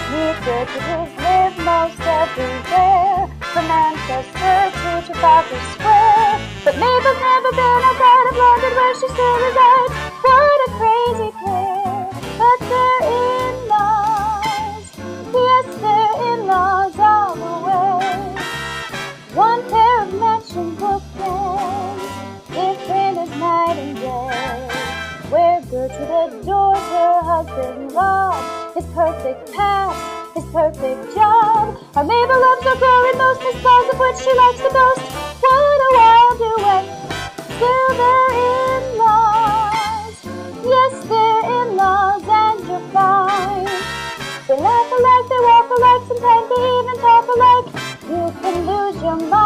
Meet Gertrudes live most everywhere, from Manchester to Trafalgar Square. But Mabel's never been outside of London, where she still resides. What a crazy pair! But their in-laws, yes, their in-laws all the way. One pair of matching bookends, different as night and day. Where Gertrude adores her husband Rob, his perfect past, his perfect job. Our Mabel loves her glory most, his flaws of which she likes to boast. What a wild duet! Still their in-laws, yes, their in-laws, and you're fine. They laugh alike, they walk alike, sometimes they even talk alike. You can lose your mind.